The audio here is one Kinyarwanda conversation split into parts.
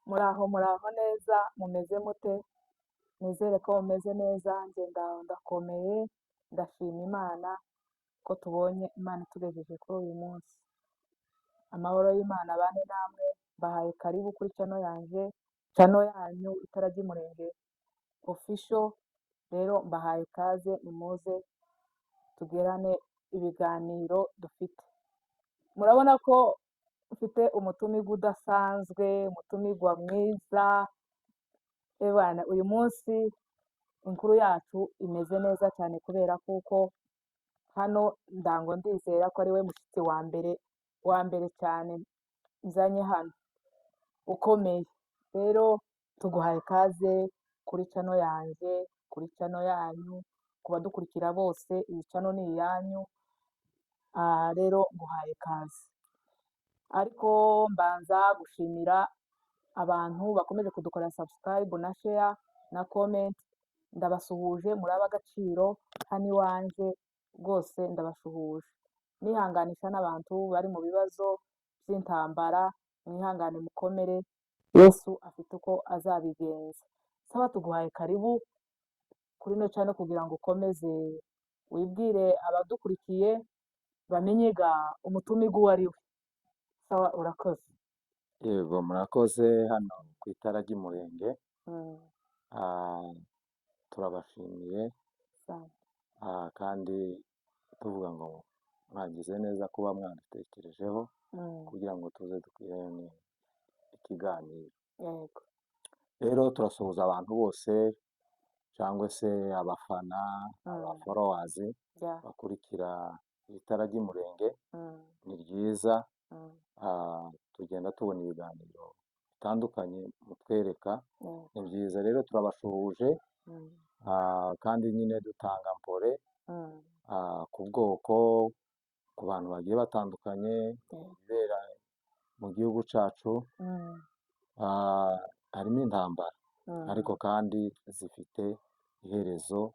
Muraho neza, mumeze mute? Nizere ko mumeze neza, njye ndakomeye, ndashima Imana ko tubonye Imana itugejeje kuri uyu munsi. Amahoro y'Imana abane namwe, mbahaye karibu kuri channel yanyu Itara ry'Umurenge official, rero mbahaye ikaze nimuze tugirane ibiganiro dufite. Murabona ko ufite umutumirwa udasanzwe, umutumirwa mwiza. Ebana, uyu munsi inkuru yacu imeze neza cyane kubera kuko hano ndizera ko ari we mushyitsi wa mbere cyane nzanye hano ukomeye. Rero tuguhaye ikaze kuri channel yanjye, kuri channel yanyu, ku badukurikira bose, iyi channel ni iyanyu. Rero nguhaye ikaze, ariko mbanza gushimira abantu bakomeje kudukorera subscribe na share na comment. Ndabasuhuje, muri ab'agaciro hano iwanjye rwose, ndabasuhuje. Nihanganisha n'abantu bari mu bibazo by'intambara, mwihangane mukomere, Yesu afite uko azabigenza. Saba tuguhaye karibu kuri ino channel kugira ngo ukomeze wibwire abadukurikiye bamenye umutumirwa uwo ari we. Sawa, urakoze. Yego, murakoze. Hano ku Itara ry'Umurenge turabashimiye, kandi tuvuga ngo mwagize neza kuba mwadutekerejeho kugira ngo tuze dukwirane ikiganiro. Yego. Rero turasuhuza abantu bose cyangwa se abafana, followers bakurikira Itara ry'Umurenge. Ni ryiza, tugenda tubona ibiganiro bitandukanye mutwereka, ni byiza. Rero turabasuhuje, kandi nyine dutanga mpore ku bwoko, ku bantu bagiye batandukanye bibera mu gihugu cyacu. Harimo intambara, ariko kandi zifite iherezo.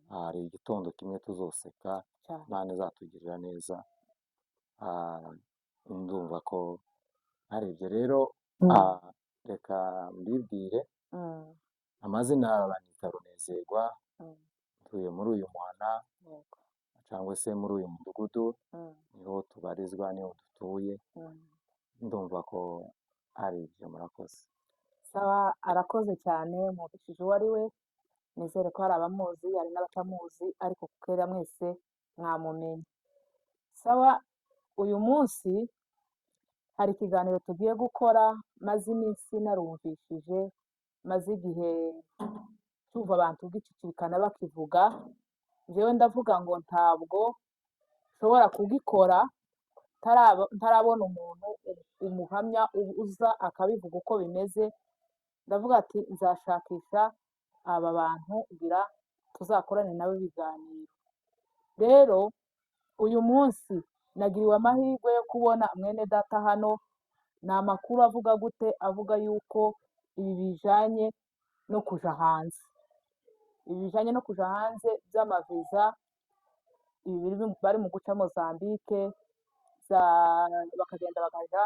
Hari igitondo kimwe tuzoseka, Imana izatugirira neza. Ndumva ko ari ibyo. Rero reka mbibwire, amazina banyita Runezerwa, ntuye muri uyu muhana cyangwa se muri uyu mudugudu, niho tubarizwa, niho dutuye. Ndumva ko ari ibyo. Murakoze. Sawa, arakoze cyane, mubishije uwo ari we. Nizere ko hari abamuzi, hari n'abatamuzi, ariko kukera mwese mwamumenye. Sawa, uyu munsi hari ikiganiro tugiye gukora, maze iminsi narumvishije, maze igihe cyumva abantu bw'icicikana bakivuga. Njyewe ndavuga ngo ntabwo nshobora kugikora ntarabona umuntu umuhamya uza akabivuga uko bimeze. Ndavuga ati nzashakisha aba bantu kugira tuzakorane nabo ibiganiro. Rero uyu munsi nagiriwe amahirwe yo kubona mwene data hano. Ni amakuru avuga gute? Avuga yuko ibi bijanye no kuja hanze, by'amaviza, ibi bari mu guca Mozambique, bakagenda bakaja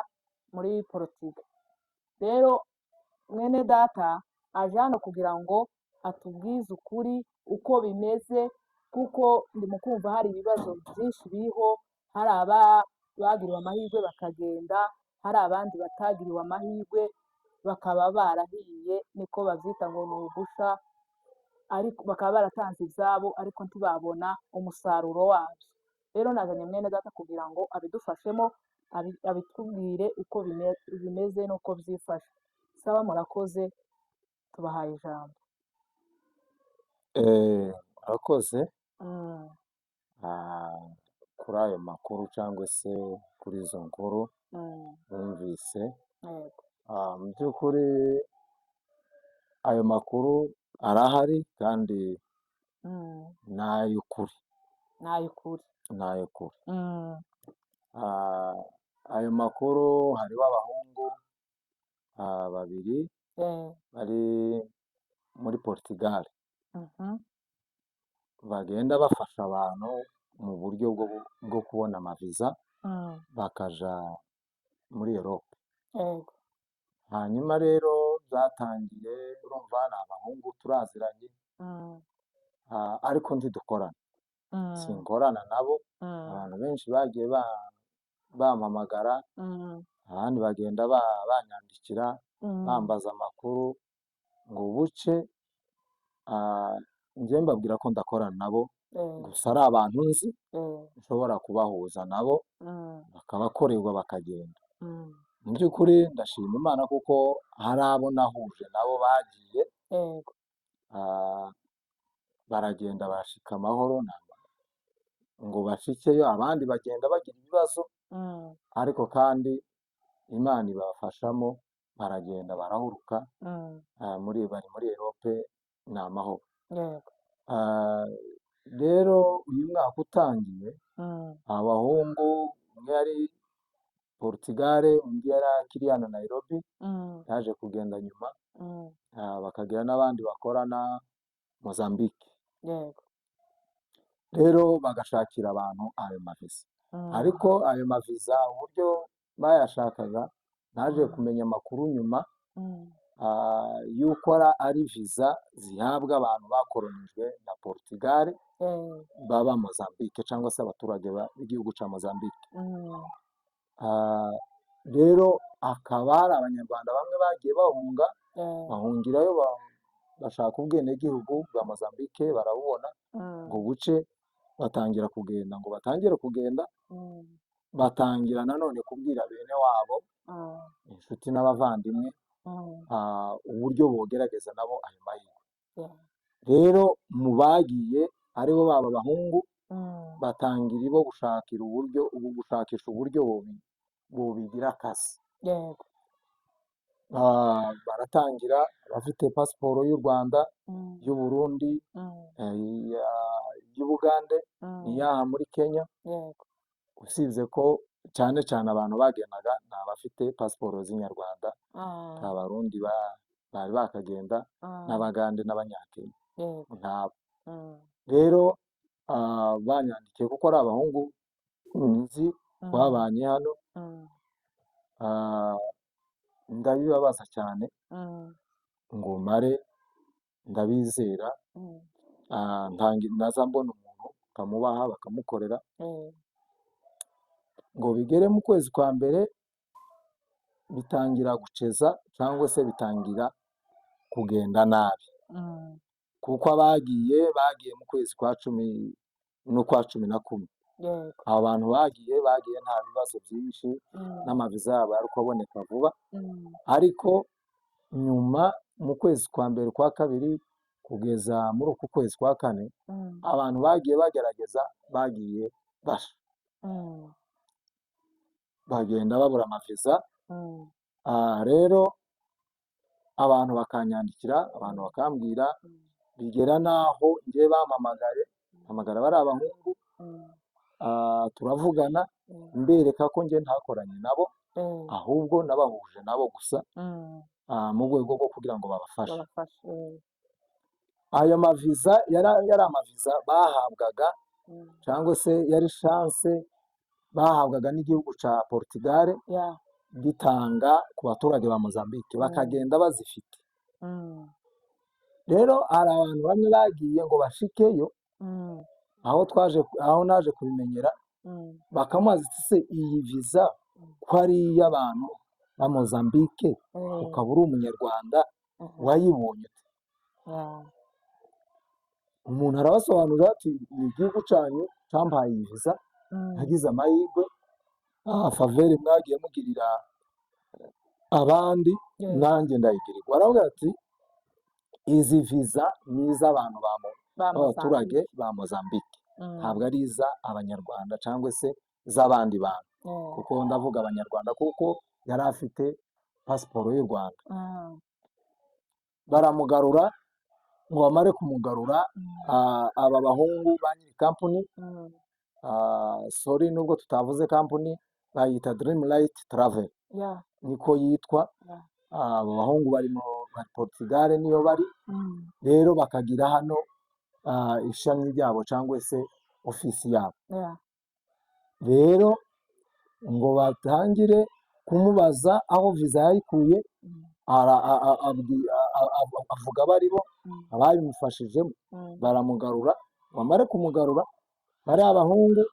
muri Portugal. Rero mwene data aje hano kugira ngo atubwize ukuri uko bimeze, kuko ndimo kumva hari ibibazo byinshi biriho. Hari bagiriwe amahirwe bakagenda, hari abandi batagiriwe amahirwe bakaba barahiye, niko babyita ngo ni ugusha, ariko bakaba baratanze ibyabo ariko ntibabona umusaruro wabyo. Rero nazanye mwene data kugira ngo abidufashemo, abitubwire uko bimeze n'uko byifashe. Saba, murakoze, tubahaye ijambo. Murakoze kuri ayo makuru cyangwa se kuri izo nkuru bumvise. Mu by'ukuri ayo makuru arahari kandi ni ay'ukuri. Ayo makuru hariho abahungu babiri bari muri Portugal, bagenda bafasha abantu mu buryo bwo kubona amaviza bakaja muri Europe. hanyuma rero byatangiye urumva ni abahungu turaziranye, ariko ntidukorana, sinkorana nabo. Abantu benshi bagiye bampamagara, abandi bagenda banyandikira bambaza amakuru ngo buce, njye mbabwira ko ndakorana nabo, gusa ari abantu nzi nshobora kubahuza nabo bakabakorerwa bakagenda. Mu by'ukuri ndashima Imana kuko hari abo nahuje nabo bagiye baragenda bashika amahoro, ngo bashikeyo, abandi bagenda bagira ibibazo, ariko kandi Imana ibafashamo baragenda barahuruka, bari muri Erope ni amahoro. Rero uyu mwaka utangiye, abahungu umwe yari Portugal, undi yari akiri hano Nairobi, yaje kugenda nyuma, bakagira n'abandi bakorana Mozambique. Rero bagashakira abantu ayo maviza, ariko ayo maviza uburyo bayashakaga naje kumenya amakuru nyuma, yuko ari viza zihabwa abantu bakoronijwe na Portugal baba Mozambique cyangwa se abaturage b'igihugu cya Mozambique. Rero hakaba hari abanyarwanda bamwe bagiye bahungirayo bashaka ubwenegihugu bwa Mozambique, barabubona ngo buce batangira kugenda, ngo batangire kugenda batangira nanone kubwira bene wabo, inshuti n'abavandimwe, uburyo bogerageza nabo ayo mahirwe. Rero mu bagiye aribo baba abahungu batangira bo gushakisha uburyo bobigira akazi. Baratangira abafite pasiporo y'u Rwanda, y'u Burundi, y'Ubugande, n'iyaha muri Kenya, usibye ko cyane cyane abantu bagendaga ni abafite pasiporo z'inyarwanda, abarundi bari bakagenda, n'abagande n'abanyakenya ntabo. Rero banyandikiye kuko ari abahungu nzi twabanye hano, ndabibabaza cyane ngo mare ndabizera, naza mbona umuntu bakamubaha bakamukorera, ngo bigere mu kwezi kwa mbere bitangira guceza cyangwa se bitangira kugenda nabi, kuko bagiye mu kwezi kwa cumi n'ukwa cumi na kumwe. Abo bantu bagiye nta bibazo byinshi, n'amaviza yabo yari kuboneka vuba, ariko nyuma mu kwezi kwa mbere kwa kabiri kugeza muri uku kwezi kwa kane, abantu bagiye bagerageza bagiye basha, bagenda babura amaviza. Rero abantu bakanyandikira, abantu bakambwira, bigera n'aho njye bampamagara bari abahungu, turavugana mbereka ko njye ntakoranye nabo, ahubwo nabahuje nabo gusa mu rwego rwo kugira ngo babafashe. Ayo maviza yari amaviza bahabwaga cyangwa se yari chance bahabwaga n'igihugu cya Portugal gitanga ku baturage ba Mozambique, bakagenda bazifite. Rero hari abantu bamwe bagiye ngo bashikeyo, aho naje kubimenyera, bakamubaza se iyi viza ko ari iy'abantu ba Mozambique ukaba uri umunyarwanda wayibonye? Umuntu arabasobanurira ati ni igihugu cyanyu cyampaye iyi viza, nagize amahirwe, faveri mwagiye mugirira abandi nanjye ndayigirirwa. Aravuga ati izi viza ni iz'abantu b'abaturage ba Mozambique, ntabwo ari iz'abanyarwanda cyangwa se iz'abandi bantu, kuko ndavuga abanyarwanda kuko yari afite pasiporo y'u Rwanda. Baramugarura, ngo bamare kumugarura, aba bahungu ba nyiri kampani, sorry nubwo tutavuze kampani, bayita Dreamlight Travel, niko yitwa. Abo bahungu bari Portugal niyo bari, rero bakagira hano ishami ryabo cyangwa se ofisi yabo. Rero ngo batangire kumubaza aho viza yayikuye, avuga abo ari bo ababimufashijemo, baramugarura. Bamare kumugarura, bariya abahungu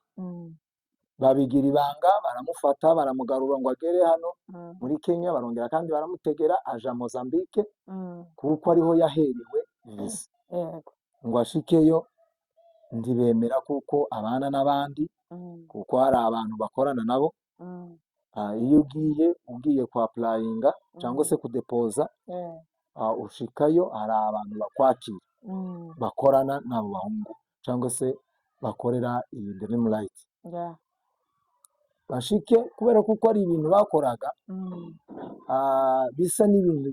babigira ibanga, baramufata baramugarura ngo agere hano muri Kenya, barongera kandi baramutegera aja Mozambique, kuko ariho yaherewe viza ngo ashikeyo. Ntibemera kuko abana n'abandi, kuko hari abantu bakorana nabo. Iyo ugiye kwa purayinga cyangwa se kudepoza, ushikayo hari abantu bakwakira bakorana n'abo bahungu cyangwa se bakorera iyi dirimu rayiti. Bashike kubera kuko ari ibintu bakoraga bisa n'ibintu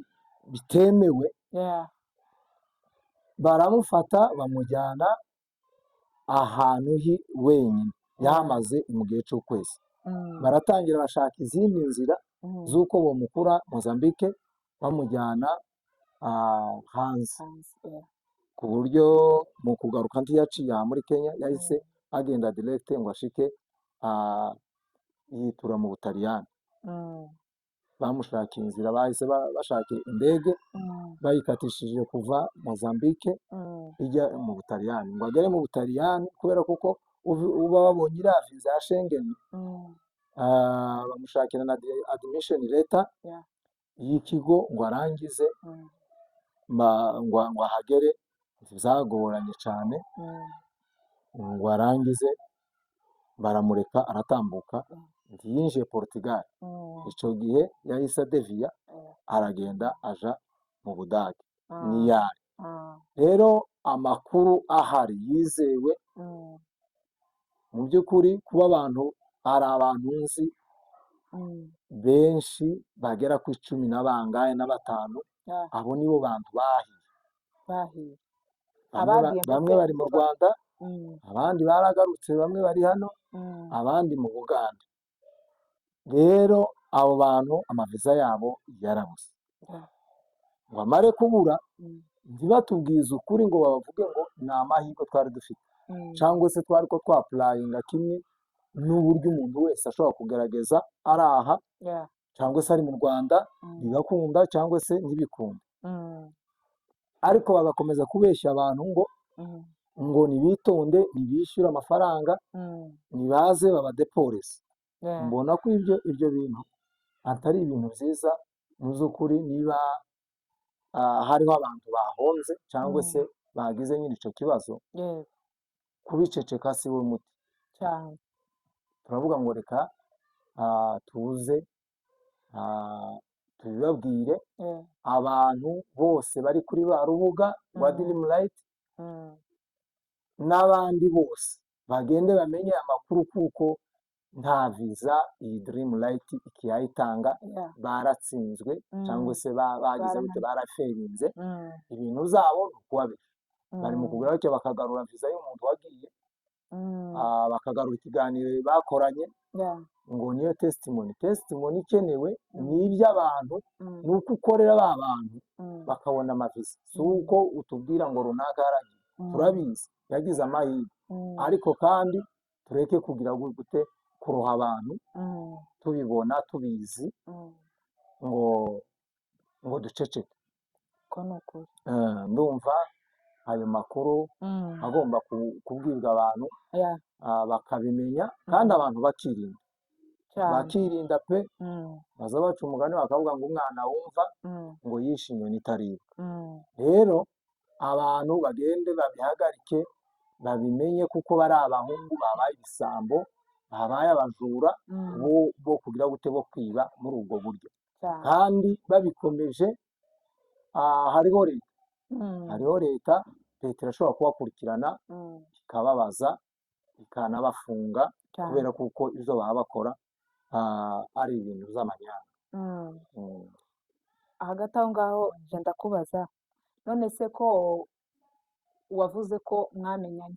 bitemewe, baramufata bamujyana ahantu wenyine, yamaze mu gihe cy'ukwezi. Baratangira bashaka izindi nzira z'uko bamukura Mozambique bamujyana hanze, ku buryo mu kugaruka ntiyaciye aha muri Kenya, yahise agenda direkite ngo ashike yitura mu Butaliyani. Bamushakiye inzira, bahise bashaka indege bayikatishije kuva Mozambique ijya mu Butaliyani, ngo agere mu Butaliyani kubera kuko uba wabonye iriya viza ya Schengen. Bamushakira na admission letter y'ikigo ngo arangize, ngo ahagere byagoranye cyane, ngo arangize baramureka aratambuka, yinjiye Portugal. Icyo gihe yahise adeviya aragenda aja mu Budage n'iyari. Rero amakuru ahari yizewe mu by'ukuri, kuba hari abantu nzi benshi bagera ku 10 na bangahe na 5, abo nibo bantu bahiye. Bamwe bari mu Rwanda, abandi baragarutse, bamwe bari hano, abandi mu Buganda. Rero abo bantu amaviza yabo yarabuze. Ngo amare kubura, ntibatubwize ukuri ngo bavuge ngo ni amahirwe twari dufite, cyangwa se twari ko twapurayinga kimwe n'uburyo umuntu wese ashobora kugerageza ari aha cyangwa se ari mu Rwanda bigakunda cyangwa se ntibikunda. Ariko bagakomeza kubeshya abantu ngo nibitonde, nibishyure amafaranga, nibaze babadeporeze. Mbona ko ibyo bintu atari ibintu byiza mu by'ukuri. Niba hariho abantu bahonze cyangwa se bagize nyine icyo kibazo, kubiceceka si we muti. Turavuga ngo reka tuze tubibabwire abantu bose bari kuri ba rubuga rwa dirimu rayiti, n'abandi bose bagende bamenye amakuru, kuko nta viza iyi dirimu rayiti ikiyayitanga. Baratsinzwe cyangwa se bagize bite, baraferinze. Ibintu zabo ni ukubabesha. Bari mu kugura bityo bakagarura viza y'umuntu wagiye, bakagarura ikiganiro bakoranye ngo niyo tesitimoni. Tesitimoni ikenewe ni iby'abantu, ni uko ukorera ba bantu bakabona amaviza, si uko utubwira ngo runaka yaragiye. Turabizi yagize amahirwe, ariko kandi tureke kugira gute kuroha abantu tubibona tubizi ngo duceceke. Ndumva ayo makuru agomba kubwirwa abantu bakabimenya, kandi abantu bakirinda pe. baza baca umugani bakavuga ngo umwana wumva ngo yishe inyoni itaribwa. Rero abantu bagende babihagarike, babimenye, kuko bari abahungu babaye ibisambo, babaye abajura bo kugira gute bo kwiba muri ubwo buryo. Kandi babikomeje, hariho leta irashobora kubakurikirana ikababaza, ikanabafunga, kubera kuko ibyo baba bakora ari ibintu by'amanyanga. Hagati aho ngaho genda kubaza, none se ko wavuze ko mwamenyanye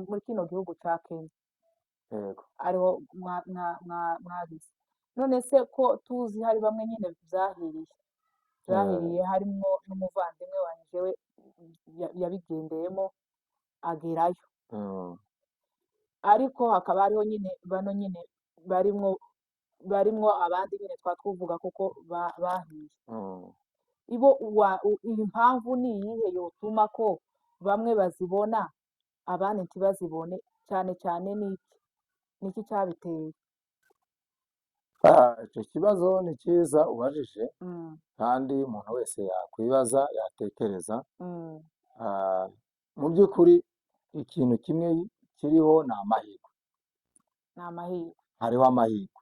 muri kino gihugu cya Kenya, ariho mwabize, none se ko tuzi hari bamwe nyine byahiriye, harimo n'umuvandimwe wanjye we yabigendeyemo agerayo, ariko hakaba hariho nyine bano nyine barimo barimwo abandi nyine twatuvuga kuko bahiye Mm. ibo iyi mpamvu ni iyihe yotuma ko bamwe bazibona abandi ntibazibone cyane cyane niki cyabiteye? Icyo kibazo ni cyiza ubajije kandi umuntu wese yakwibaza yatekereza. Ah, mu by'ukuri ikintu kimwe kiriho ni amahirwe, ni amahirwe, hariho amahirwe.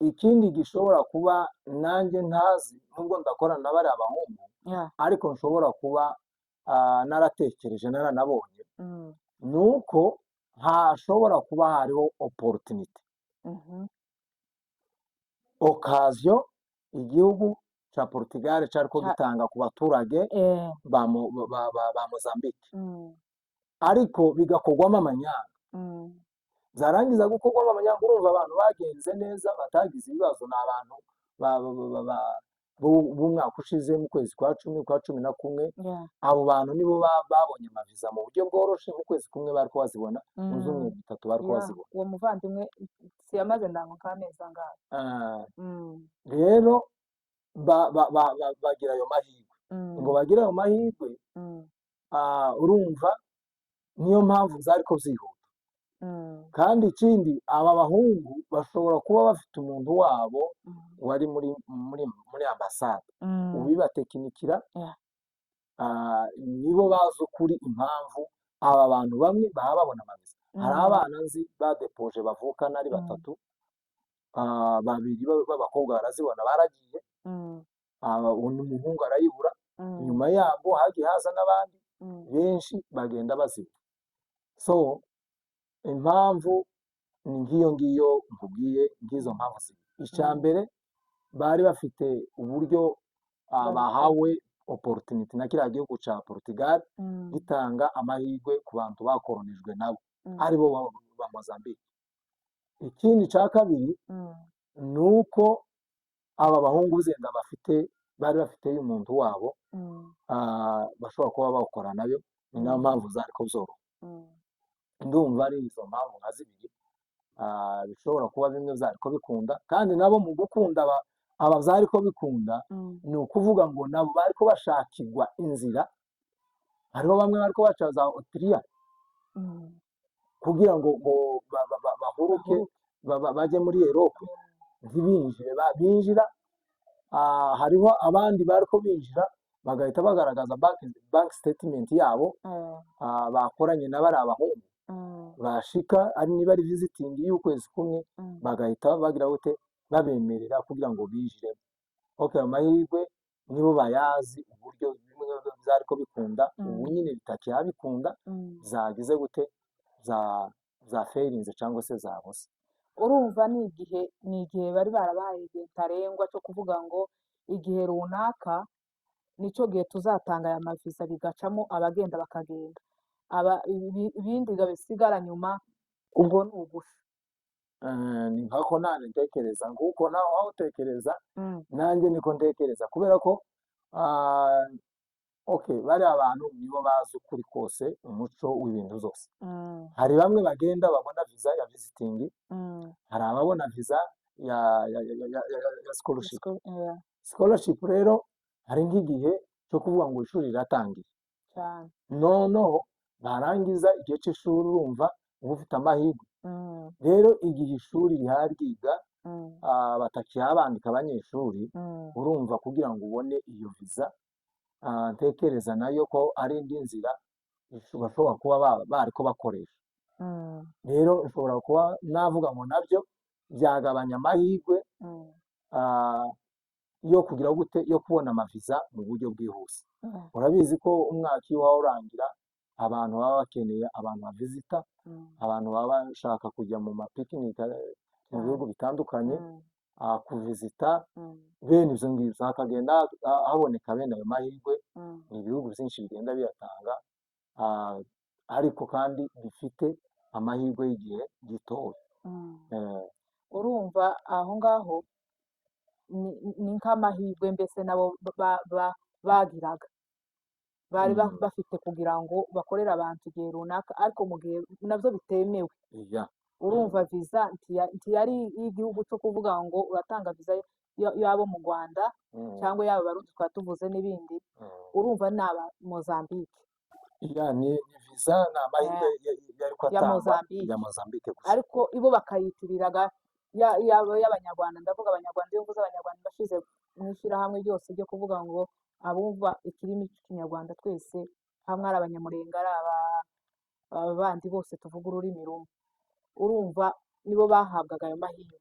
Ikindi gishobora kuba nanjye ntazi nubwo ndakorana na bariya bahungu, ariko nshobora kuba naratekereje naranabonye, ni uko hashobora kuba hariho opportunity, okaziyo igihugu cya Portugal cyariko gitanga ku baturage ba Mozambique, ariko bigakorwamo amanyanga. Zarangiza gukorwamo amanyanga, urumva abantu bagenze neza batagize ibibazo ni abantu b'umwaka ushize mu kwezi kwa cumi na kumwe. Abo bantu nibo babonye amaviza mu buryo bworoshye, mu kwezi kumwe bari kubazibona, mu byumweru bitatu bari kubazibona. Uwo muvandimwe si yamaze ndango nk'amezi angahe. Rero bagira ayo mahirwe, ngo bagire ayo mahirwe, urumva niyo mpamvu zari ko zihuta. Kandi ikindi, aba bahungu bashobora kuba bafite umuntu wabo wari muri ambasade ubibatekinikira, nibo bazi ukuri impamvu aba bantu bamwe baba babona amaviza. Hari abana nzi badepoje bavukana ari batatu, babiri b'abakobwa barazibona baragiye, undi muhungu arayibura, nyuma yabo hagiye haza n'abandi benshi bagenda bazibura. So impamvu ni nk'iyo ngiyo nkubwiye, nk'izo mpamvu zibiri. Icya mbere, bari bafite uburyo bahawe opportunity na kiriya gihugu cya Portugal gitanga amahirwe ku bantu bakoronijwe nabo, aribo ba Mozambique. Ikindi cya kabiri ni uko aba bahungu zenda bari bafite umuntu wabo bashobora kuba bawukora nayo, ni nayo mpamvu zari ko zoroha. Ndumva ari izo mpamvu nka zibiri bishobora kuba bimwe byari ko bikunda, kandi nabo mu gukunda aba byari ko bikunda, ni ukuvuga ngo nabo bari ko bashakirwa inzira. Hariho bamwe bari ko baca za Otiriya kugira ngo bahuruke bajye muri Erope, ntibinjire binjira. Hariho abandi bari ko binjira bagahita bagaragaza bank statement yabo bakoranye na bariya bahungu, bashika ari niba ari visiting y'ukwezi kumwe, bagahita bagira gute babemerera kugira ngo binjire. Amahirwe nibo bayazi uburyo bimwe byari ko bikunda, ubu nyine bitakibikunda, zagize gute za fairinze cyangwa se zabuze. Urumva ni igihe bari barabaye igihe ntarengwa cyo kuvuga ngo igihe runaka nicyo gihe tuzatanga aya maviza, bigacamo abagenda bakagenda, ibindi bisigara nyuma ubwo ni ugusha. Ni nkako nanjye ntekereza, nguko nawe aho utekereza nanjye niko ntekereza, kubera ko bariya abantu nibo bazi ukuri kose, umuco w'ibintu zose. Hari bamwe bagenda babona viza ya visiting, hari ababona viza ya scholarship. Scholarship rero hari nk'igihe cyo kuvuga ngo ishuri riratangiye, noneho barangiza igihe cy'ishuri, urumva uba ufite amahirwe. Rero igihe ishuri rihari ryiga batakihabandika abanyeshuri, urumva kugira ngo ubone iyo viza, ntekereza nayo ko ari indi nzira bashobora kuba bari ko bakoresha. Rero ushobora kuba navuga ngo nabyo byagabanya amahirwe yo kugira gute yo kubona amaviza mu buryo bwihuse. Urabizi ko umwaka iyo urangira, abantu baba bakeneye abantu bavizita, abantu baba bashaka kujya mu mapikinike mu bihugu bitandukanye, kuvizita bene ibyo ngibyo, hakagenda haboneka bene ayo mahirwe. Ni ibihugu byinshi bigenda biyatanga, ariko kandi bifite amahirwe y'igihe gitoya. Urumva aho ngaho ni nk'amahirwe mbese nabo bagiraga, bari bafite kugira ngo bakorere abantu igihe runaka, ariko mu gihe nabyo bitemewe, urumva viza ntiyari iy'igihugu cyo kuvuga ngo uratanga viza y'abo mu Rwanda cyangwa y'abo Barundi twaba tuvuze n'ibindi, urumva ni aba Mozambique. ni viza ni amahirwe yari ko atangwa ya Mozambique gusa, ariko ibo bakayitiriraga y'abanyarwanda. ndavuga abanyarwanda, iyo mvuze abanyarwanda bashize mu ishyirahamwe ryose ryo kuvuga ngo abumva ikirimi cy'ikinyarwanda twese hamwe ari abanyamurenge ari abandi bose tuvuga ururimi rumwe, urumva nibo bahabwaga ayo mahirwe.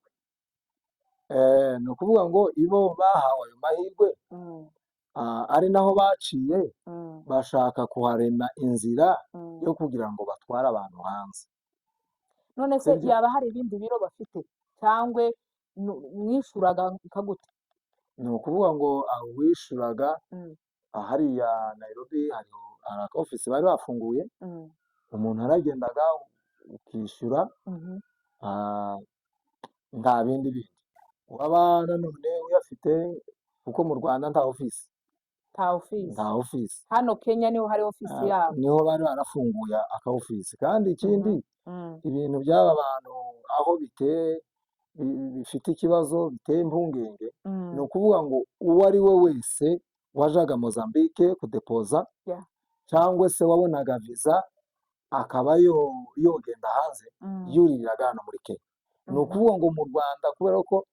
ni ukuvuga ngo ibo bahawe ayo mahirwe ari naho baciye bashaka kuharema inzira yo kugira ngo batware abantu hanze. none se yaba hari ibindi biro bafite cyangwa mwishuraga gute? ni ukuvuga ngo wishyuraga hariya Nairobi hari ofisi bari bafunguye, umuntu aragendaga ukishyura nta bindi bindi waba nanone uyafite, kuko mu Rwanda nta ofisi. Hano Kenya niho hari ofisi yabo, niho bari barafunguye aka ofisi. kandi ikindi ibintu by'aba bantu aho bifite ikibazo biteye impungenge, ni ukuvuga ngo uwo ari we wese wajaga Mozambique kudepoza cyangwa se wabonaga viza akaba yogenda hanze, yuririraga hano muri Kenya. ni ukuvuga ngo mu Rwanda kubera ko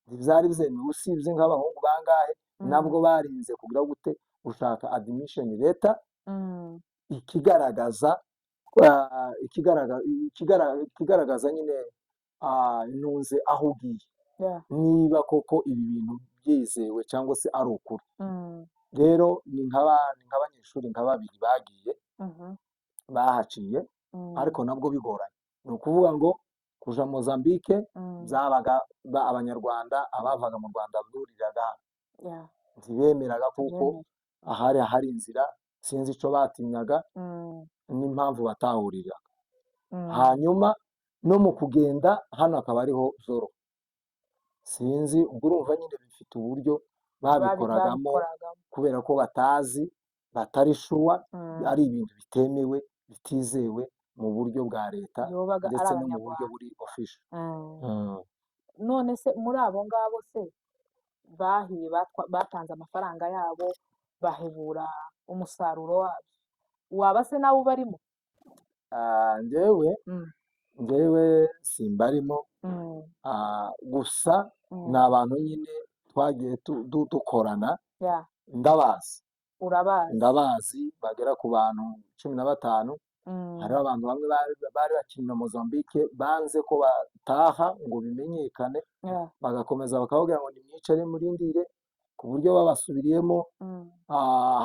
ntibyari byemewe, usibye nk'abahungu bangahe nabwo barinze kugira gute gushaka admission letter ikigaragaza nyine ntuze aho ugiye, niba koko ibi bintu byizewe cyangwa se ari ukuri. rero ni nk'abanyeshuri nka babiri bagiye bahaciye, ariko nabwo bigoranye. ni ukuvuga ngo kuja Mozambique byabaga abanyarwanda abavaga mu Rwanda buriraga ntibemeraga, kuko hari inzira, sinzi icyo batinyaga n'impamvu batahuriraga. hanyuma no mu kugenda hano akaba ariho zoro, sinzi ubwo urumva nyine bifite uburyo babikoragamo, kubera ko batazi, batari shuwa, ari ibintu bitemewe bitizewe mu buryo bwa leta ndetse no mu buryo buri official. none se muri abo ngabo se bahiye batanze amafaranga yabo bahebura umusaruro wabyo, waba se nawe ubarimo? njyewe simbarimo, gusa ni abantu nyine twagiye dukorana, ndabazi bagera ku bantu 15. hariho abantu bamwe bari bakinira Mozambique banze ko bataha ngo bimenyekane, bagakomeza bakababwira ngo nimwicare murindire, ku buryo babasubiriyemo.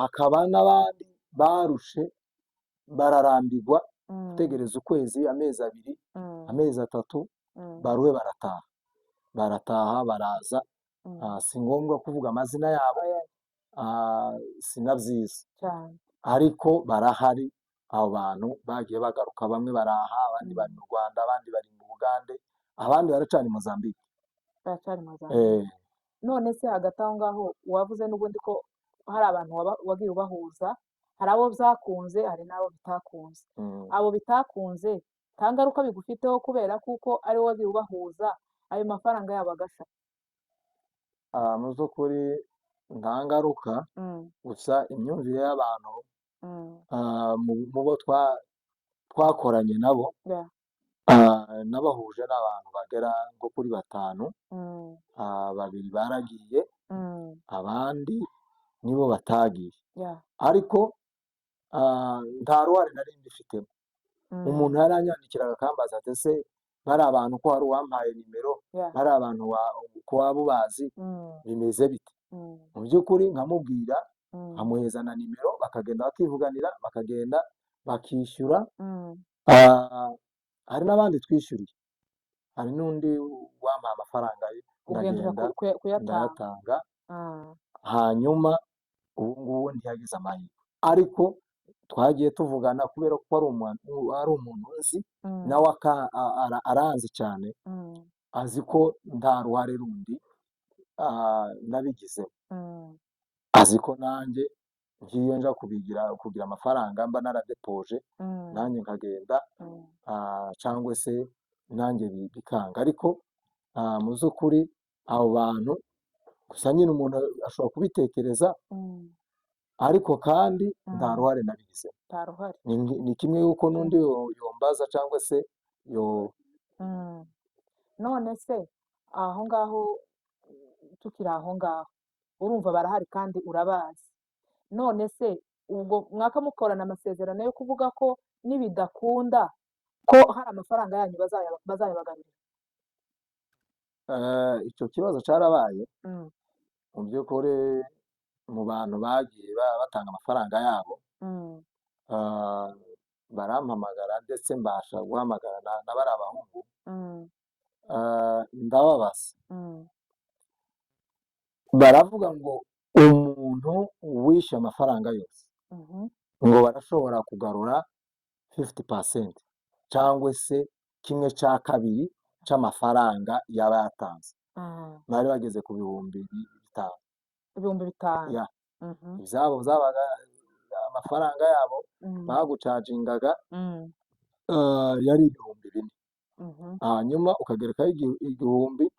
hakaba n'abandi barushe bararambirwa gutegereza ukwezi, amezi 2, amezi 3, baruhe barataha baraza. si ngombwa kuvuga amazina yabo, sinabyiza, ariko barahari. abo bantu bagiye bagaruka, bamwe baraha, abandi bari mu Rwanda, abandi bari mu Bugande, abandi baracana Mozambique. none se hagati aho ngaho wavuze n'ubundi ko hari abantu wagiye ubahuza, hari abo byakunze hari n'abo bitakunze. abo bitakunze nta ngaruka bigufiteho kubera kuko ari wowe wagiye ubahuza, ayo mafaranga yabo agasha? mu by'ukuri nta ngaruka, gusa imyumvire y'abantu mu bo twakoranye nabo, n'abahuje n'abantu bagera nko kuri 5. 2 baragiye, abandi nibo batagiye, ariko nta ruhare nari mbifitemo. umuntu yaranyandikiraga akambaza ati ese bari abantu ko hari uwampaye nimero, bari abantu ko waba ubazi, bimeze bite? mu by'ukuri nkamubwira, nkamuheza na nimero, bakagenda bakivuganira, bakagenda bakishyura. hari n'abandi twishyuriye, hari n'undi wampaye amafaranga ye ndagenda ndayatanga, hanyuma ubu ngubu ntiyagize amahirwe. ariko twagiye tuvugana kubera ko ari umuntu uzi, nawe aranzi cyane, azi ko nta ruhare rundi nabigizemo, azi ko nanjye ngiye nja kugira amafaranga mba naradepoje nanjye nkagenda cyangwa se nanjye bikanga, ariko mu by'ukuri abo bantu gusa nyine umuntu ashobora kubitekereza, ariko kandi nta ruhare nabigize. Ni kimwe yuko n'undi yombaza cyangwa se none se aho ngaho tukiri aho ngaho urumva barahari kandi urabazi, none se ubwo mwaka mukorana amasezerano yo kuvuga ko nibidakunda ko hari amafaranga yanyu bazayabagarurira? Icyo kibazo cyarabaye mu by'ukuri mu bantu bagiye batanga amafaranga yabo, barampamagara ndetse mbasha guhamagara na bari abahungu, ndababaza, baravuga ngo umuntu wishe amafaranga yose ngo barashobora kugarura 50% cyangwa se 1/2 cy'amafaranga yaba yatanze. Bari bageze ku bihumbi 5. Ibihumbi 5? Izabo zabaga amafaranga yabo bagucagingaga yari 4,000, hanyuma ukagerekaho 1,000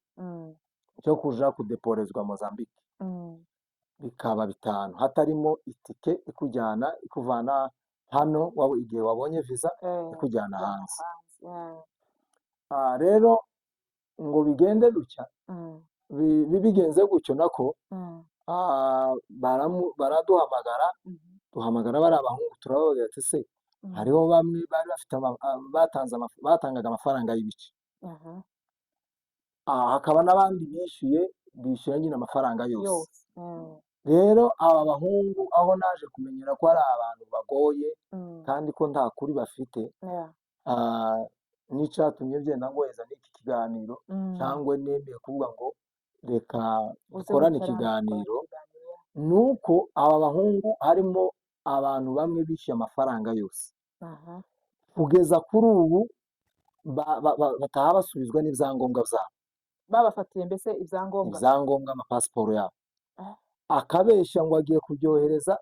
cyo kuja kudeporezwa Mozambique, bikaba 5 hatarimo itike ikuvana hano igihe wabonye visa ikujyana hanze. Rero ngo bigende gutya, bigenze gutyo nako baraduhamagara, duhamagara bari abahungu turababwira ati se hariho bamwe bari bafite batangaga amafaranga y'ibice, hakaba n'abandi bishyura nyine amafaranga yose. Rero aba bahungu aho naje kumenyera ko ari abantu bagoye kandi ko nta kuri bafite, n'icyatumye byenda ngoheza n'iki kiganiro cyangwa nemeye kuvuga ngo reka dukorane ikiganiro, ni uko aba bahungu harimo abantu bamwe bishyuye amafaranga yose, kugeza kuri ubu bataha basubizwa n'ibyangombwa byabo. Babafatiye mbese ibyangombwa, amapasiporo yabo, akabeshya ngo agiye kubyohereza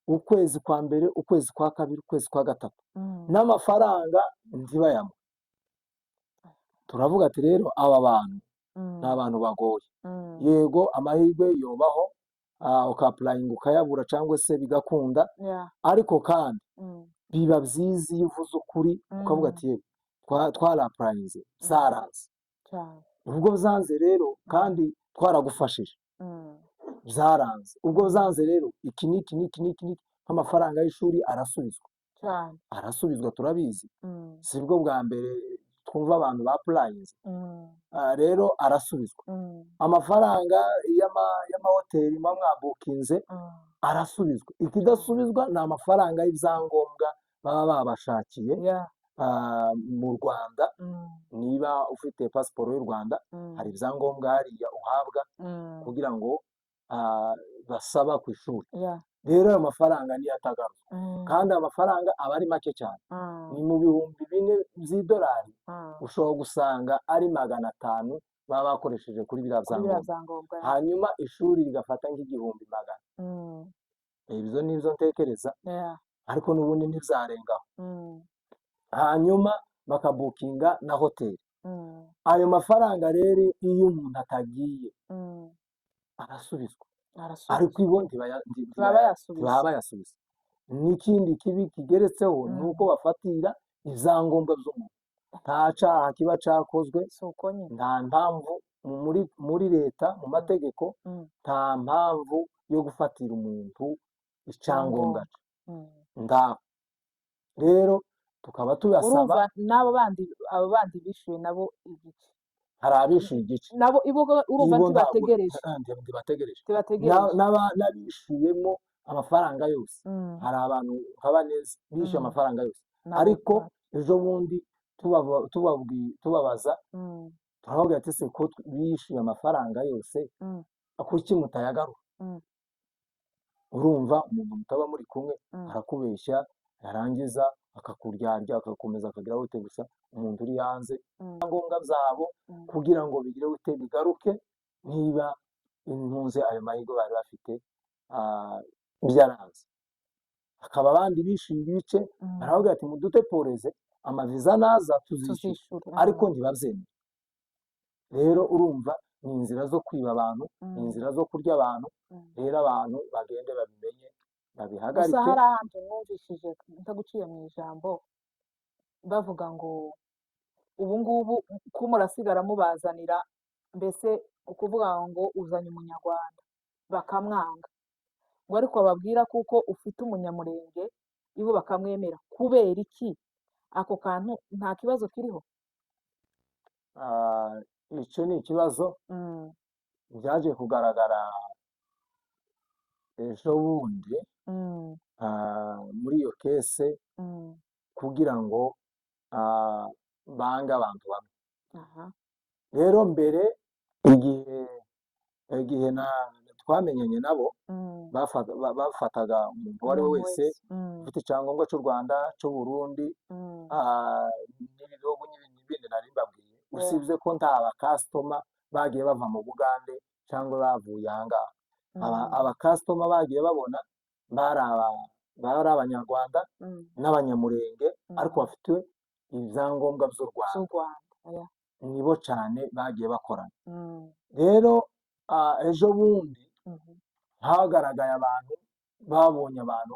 ukwezi kwa mbere, ukwezi kwa kabiri, ukwezi kwa gatatu, n'amafaranga ntibayamuhe. Turavuga ati rero aba bantu ni abantu bagoye. Yego amahirwe yobaho ukapurayinga ukayabura cyangwa se bigakunda, ariko kandi biba byiza iyo uvuze ukuri ukavuga ati yewe twarapurayinze zaranze, ubwo byanze rero kandi twaragufashije byaranze, ubwo byanze rero iki n'iki nk'amafaranga y'ishuri arasubizwa turabizi, si bwo bwa mbere twumva abantu bapurayinze, rero arasubizwa. Amafaranga y'amahoteli muba mwabukinze arasubizwa. Ikidasubizwa ni amafaranga y'ibyangombwa baba babashakiye mu Rwanda. Niba ufite pasiporo y'u Rwanda hari ibyangombwa hariya uhabwa kugira ngo basaba ku ishuri. Rero ayo mafaranga niyo atagaruzwa, kandi ayo mafaranga aba ari make cyane, ni mu bihumbi 4 by'idolari, ushobora gusanga ari 500 baba bakoresheje kuri biriya byangombwa, hanyuma ishuri rigafata nk'igihumbi 100. Ibyo nibyo ntekereza, ariko n'ubundi ntibyarengaho. Hanyuma bakabukinga na hoteli. Ayo mafaranga rero iyo umuntu atagiye arasubizwa, ariko ibo ntibayasubiza. N'ikindi kibi kigeretseho ni uko bafatira ibyangombwa by'umuntu. Nta cyaha kiba cyakozwe, nta mpamvu muri leta, mu mategeko, nta mpamvu yo gufatira umuntu icyangombwa cye. Ngaho rero tukaba tubasaba, n'abo bandi bishyuye nabo igice, hari abishyuye igice nabo urumva ntibategereje, n'abishyuyemo amafaranga yose. Hari abantu nk'abanezi bishyuye amafaranga yose, ariko ejo bundi tubabaza turababwira ati se ko bishyuye amafaranga yose kuki mutayagarura? Urumva umuntu mutaba muri kumwe arakubeshya, yarangiza akakuryarya, akakomeza akagira gute, gusa umuntu uri hanze ibyangombwa byabo kugira ngo bigire gute bigaruke, niba impunzi ayo mahirwe bari bafite byarazi, hakaba abandi bishinga ibice baravuga ati muduteporeze amaviza naza tuzishyura, ariko ntibabyemera. Rero urumva ni inzira zo kwiba abantu, ni inzira zo kurya abantu. Rero abantu bagende babimenye babihagarike. Gusa hari ahantu mwumvishije ntaguciye mu ijambo bavuga ngo ubu ngubu ko murasigara mubazanira, mbese ukuvuga ngo uzanye umunyarwanda bakamwanga, ngo ariko bababwira kuko ufite umunyamurenge ibo bakamwemera. Kubera iki? Ako kantu nta kibazo kiriho? Icyo ni ikibazo byaje kugaragara ejo bundi muri iyo kese, kugira ngo bange abantu bamwe. Rero mbere igihe twamenyanye nabo, bafataga umuntu uwo ari we wese ufite icyangombwa cy'u Rwanda, cy'u Burundi, n'ibihugu bindi nari mbabwiye, usibye ko nta bakasitoma bagiye bava mu Bugande cyangwa bavuye aha ngaha. Abakasitoma bagiye babona bari abanyarwanda n'abanyamurenge, ariko bafite ibyangombwa by'u Rwanda, nibo cyane bagiye bakorana. Rero ejo bundi hagaragaye abantu, babonye abantu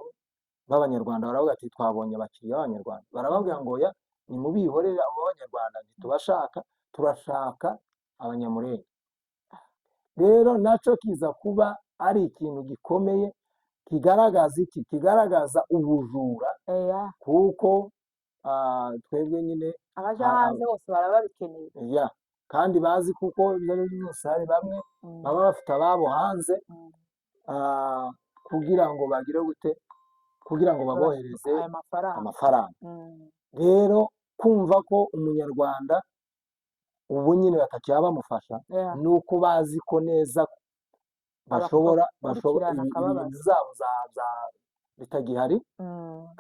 b'abanyarwanda, baravuga ati twabonye abakiriya b'abanyarwanda. Barababwira ngo oya, nimubihorere abo b'abanyarwanda ntitubashaka, turashaka abanyamurenge. Rero nacyo kiza kuba ari ikintu gikomeye, kigaragaza iki? Kigaragaza ubujura, kuko twebwe nyine abaje hanze bose baraba babikeneye, kandi bazi kuko ibyo ari byo byose hari bamwe baba bafite ababo hanze, kugira ngo bagire gute, kugira ngo babohereze amafaranga. Rero kumva ko umunyarwanda ubu nyine batakiba bamufasha, ni uko bazi ko neza bashobora ibintu zabo bitagihari,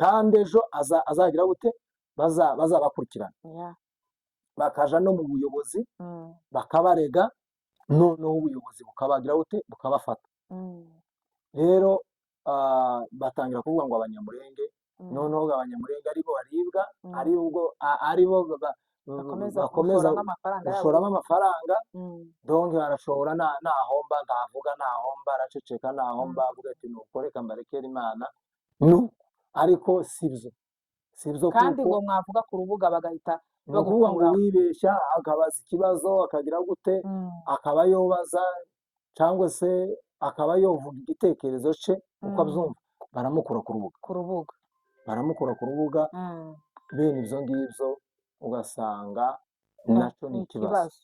kandi ejo azagira gute, bazabakurikirana, bakaja no mu buyobozi bakabarega, noneho ubuyobozi bukabagira gute, bukabafata. Rero batangira kuvuga ngo abanyamurenge, noneho abanyamurenge aribo baribwa, aribo bakomeza gushoramo amafaranga. Donc arashobora nahomba ntavuga, nahomba araceceka, nahomba avuga ati nuko reka mbarekere Imana, ariko sibyo kandi ngo mwavuga ku rubuga bagahita bakuvuga ngo wibeshya, akabaza ikibazo akagira gute, akaba yobaza cyangwa se akaba yovuga igitekerezo cye uko abyumva, baramukura ku rubuga, baramukura ku rubuga. Bene ibyo ngibyo ugasanga nacyo ni ikibazo,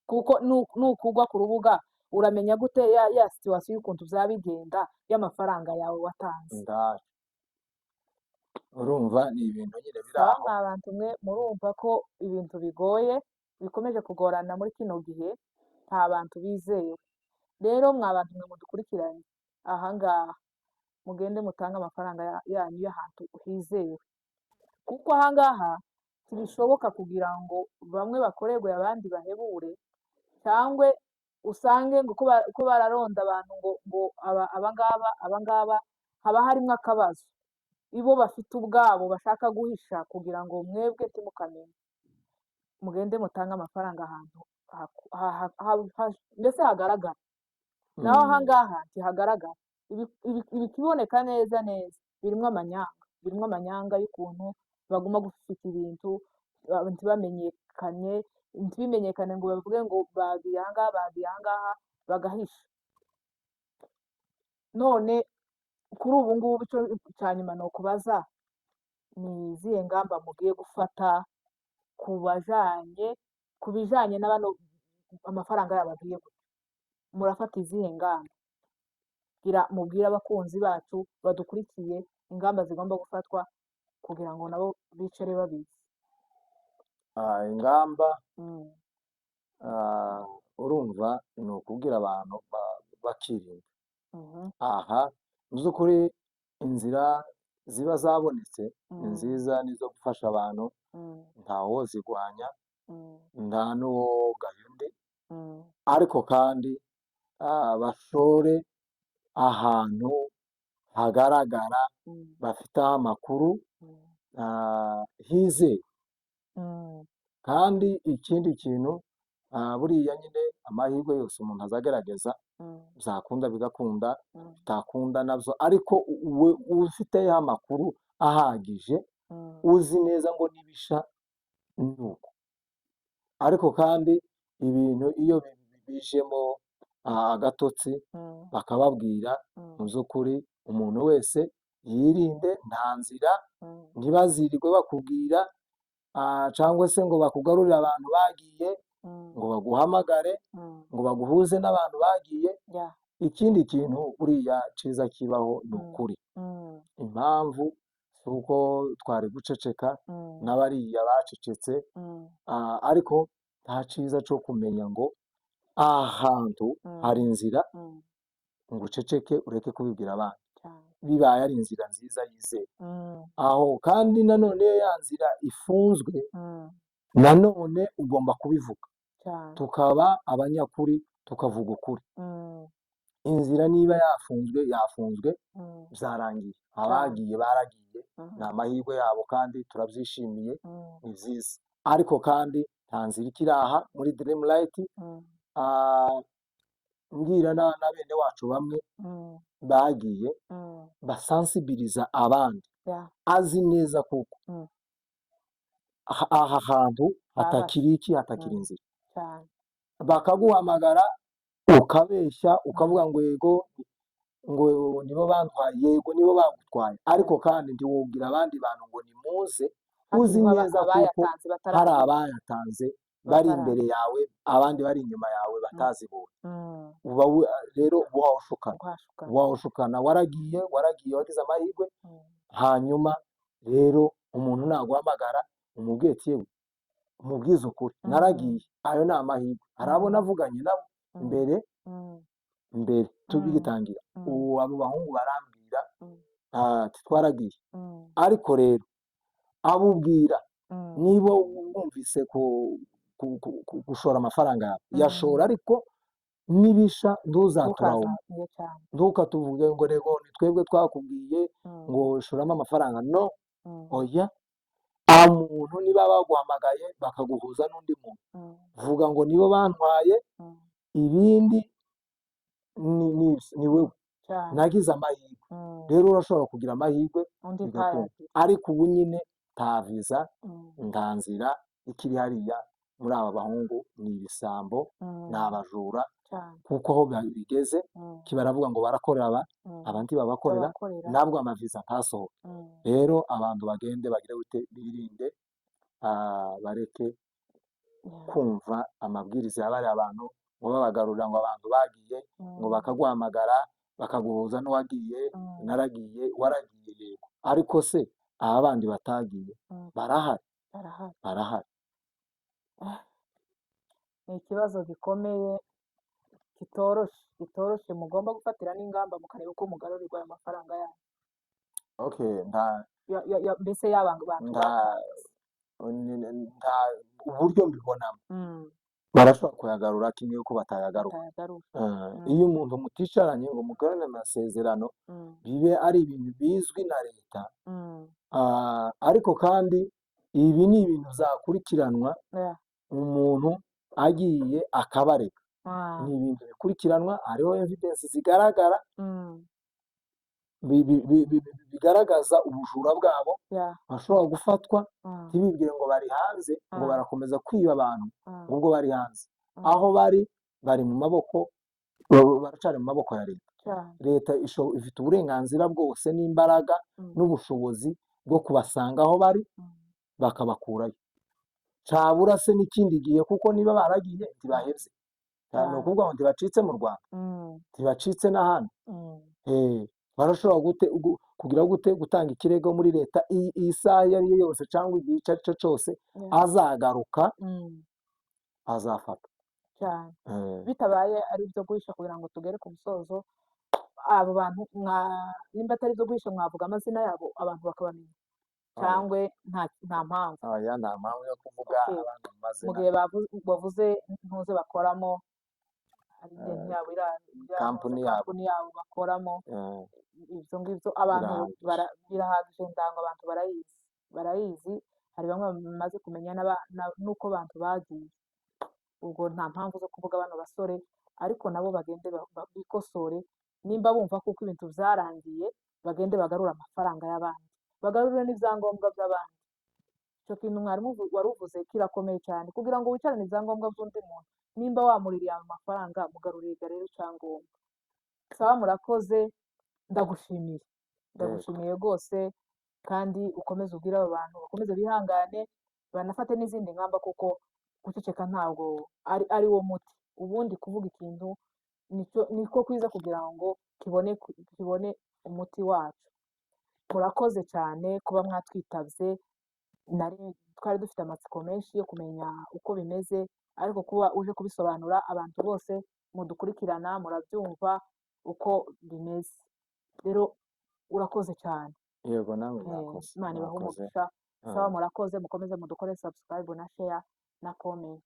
kuko nukugwa ku rubuga uramenya gute ya situwasiyo y'ukuntu byaba bigenda y'amafaranga yawe watanze. Urumva ni ibintu nyine biri aho. Mwa bantu mwe murumva ko ibintu bigoye, bikomeje kugorana muri kino gihe, nta bantu bizewe. Rero mwa bantu mwe mudukurikiranye ahangaha, mugende mutange amafaranga yanyu y'ahantu hizewe, kuko ahangaha ntibishoboka kugira ngo bamwe bakorerwe abandi bahebure, cyangwa usange ngo ko bararonda abantu ngo abangaba haba harimo akabazo, ibo bafite ubwabo bashaka guhisha kugira ngo mwebwe timukamenye. Mugende mutange amafaranga ahantu mbese hagaragara, naho ahangaha ntihagaragara. Ibikiboneka neza birimo amanyanga y'ukuntu baguma gufite ibintu ntibimenyekane ngo bavuge ngo bagiye ahangaha bagahisha. None kuri ubu ngubu icyo cya nyuma ni ukubaza, ni izihe ngamba mugiye gufata ku bijyanye n'abano amafaranga yabo agiye gutyo? Murafata izihe ngamba? Mubwire abakunzi bacu badukurikiye ingamba zigomba gufatwa kugira ngo nabo bicare babizi. Ingamba urumva ni ukubwira abantu bakirinda. Aha mu by'ukuri inzira ziba zabonetse ni nziza, nizo gufasha abantu, ntawo zirwanya, nta n'uwogaye undi, ariko kandi bashore ahantu hagaragara, bafiteho amakuru hizewe. Kandi ikindi kintu buriya nyine amahirwe yose umuntu azagerageza, byakunda bigakunda, bitakunda nabyo, ariko ufiteho amakuru ahagije, uzi neza ngo nibisha ni uko. Ariko kandi ibintu iyo bijemo agatotsi bakababwira, mu by'ukuri umuntu wese yirinde, nta nzira, ntibazirirwe bakubwira cyangwa se ngo bakugarurire abantu bagiye, ngo baguhamagare, ngo baguhuze n'abantu bagiye. Ikindi kintu buriya cyiza kibaho ni ukuri. Impamvu si uko twari guceceka n'abariya bacecetse, ariko nta cyiza cyo kumenya ngo aha hantu hari inzira, ngo uceceke ureke kubibwira abandi, bibaye ari inzira nziza yizewe. Aho kandi nanone iyo ya nzira ifunzwe, nanone ugomba kubivuga, tukaba abanyakuri, tukavuga ukuri. Inzira niba yafunzwe byarangiye, abagiye baragiye, ni amahirwe yabo kandi turabyishimiye, ni byiza. Ariko kandi nta nzira ikiri aha muri Dreamlight. Mbwira na bene wacu bamwe bagiye, basansibiriza abandi, azi neza kuko aha hantu hatakiri inzira, bakaguhamagara ukabeshya, ukavuga ngo yego, ngo nibo bantwaye, yego nibo bagutwaye, ariko kandi ntiwubwira abandi bantu ngo nimuze, uzi neza kuko hari abayatanze bari imbere yawe, abandi bari inyuma yawe batazibonye. Rero wawushukana, waragiye wagize amahirwe. Hanyuma rero umuntu naguhamagara, umubwiye ati yewe, umubwize ukuri, naragiye, ayo ni amahirwe. Hari abo navuganye nabo mbere tubigitangira, abo bahungu barambwira ati twaragiye. Ariko rero abo ubwira, niba wumvise gushora amafaranga yawe, yashora, ariko nibisha ntuzaturahuma, ntukatuvuge ngo rego ni twebwe twakubwiye ngo shoramo amafaranga. No, oya, muntu niba baguhamagaye bakaguhuza n'undi muntu, vuga ngo nibo bantwaye, ibindi ni wewe, nagize amahirwe. Rero urashobora kugira amahirwe bigakunda, ariko ubu nyine nta viza, nta nzira ikiri hariya. Muri aba bahungu ni ibisambo, ni abajura, kuko aho bigeze baravuga ngo barakorera abandi babakorera, ntabwo amaviza ntasohoke. Rero abantu bagende bagire gute, birinde, bareke kumva amabwiriza ya bariya abantu, ngo babagarurira ngo abantu bagiye, ngo bakaguhamagara bakaguhuza n'uwagiye, naragiye, waragiye, yego, ariko se aba bandi batagiye barahari. Ni ikibazo gikomeye, kitoroshye, mugomba gufatira n'ingamba mukareba uko mugarurirwa ayo mafaranga yanyu. Mbese y'abantu nta uburyo mbibonamo, barashobora kuyagarura kimwe yuko batayagaruka. Iyo umuntu muticaranye ngo mukorane amasezerano, bibe ari ibintu bizwi na leta, ariko kandi ibi ni ibintu byakurikiranwa, umuntu agiye akabareka, ni ibintu bikurikiranwa, hariho evidensi zigaragara, bigaragaza ubujura bwabo. Bashobora gufatwa, ntibibwire ngo bari hanze, ngo barakomeza kwiba abantu, ubwo bari hanze. Aho bari mu maboko, baracari mu maboko ya leta. Leta ifite uburenganzira bwose n'imbaraga n'ubushobozi bwo kubasanga aho bari, bakabakurayo. Cabura se n'ikindi gihe, kuko niba baragiye ntibaheze, ni ukuvuga ngo ntibacitse mu Rwanda, ntibacitse n'ahandi. Barashobora gutanga ikirego muri leta iyi saha iyo ari yo yose, cyangwa igihe icyo ari cyo cyose, azagaruka azafata. Bitabaye ari ibyo guhisha, kugira ngo tugere ku musozo, abo bantu nimba atari ibyo guhisha, mwavuga amazina yabo abantu bakabamenya, cyangwa nta mpamvu? Nta mpamvu yo kuvuga abantu amazina. Mu gihe bavuze ntuze bakoramo, kampani yabo bakoramo, ibyo ngibyo abantu birahagije. birahagije ndango abantu barayizi hari bamwe bamaze kumenya n'uko abantu bagiye, ubwo nta mpamvu zo kuvuga bano basore ariko nabo bagende bikosore, nimba bumva kuko ibintu byarangiye bagende bagarure amafaranga y'abandi, bagarure n'ibyangombwa by'abandi. Icyo kintu mwarimu wari uvuze kirakomeye cyane, kugira ngo wicarane ibyangombwa by'undi muntu, nimba wamuririye ayo mafaranga mugarurire rero icyangombwa. Sawa, murakoze, ndagushimiye rwose, kandi ukomeze ubwire abo bantu bakomeze bihangane, banafate n'izindi ngamba, kuko guceceka ntabwo ari wo muti. Ubundi kuvuga ikintu niko kwiza kugira ngo kibone umuti wacu. Murakoze cyane kuba mwatwitabye, twari dufite amatsiko menshi yo kumenya uko bimeze, ariko kuba uje kubisobanura abantu bose mudukurikirana murabyumva uko bimeze. Rero urakoze cyane. Yego, nawe murakoze. Imana ibahe umugisha. Sawa, murakoze, mukomeze mudukore subscribe na share na comment.